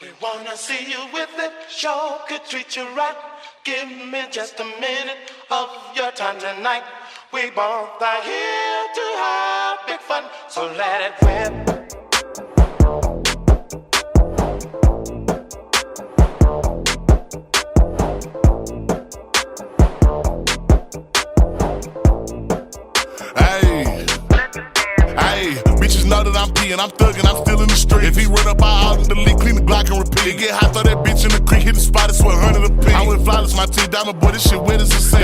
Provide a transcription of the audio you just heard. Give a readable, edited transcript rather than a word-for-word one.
We wanna see you with it, sure could treat you right. Give me just a minute of your time tonight. We both are here to have big fun, so let it rip. Bitches know that I'm peeing, I'm thugging, I'm still in the street. If he run up, I out in the league, clean the Glock and repeat. It get hot, throw that bitch in the creek, hit the spot, it's 100 a piece. I went flawless, my teeth diamond, boy, this shit wet as a saint.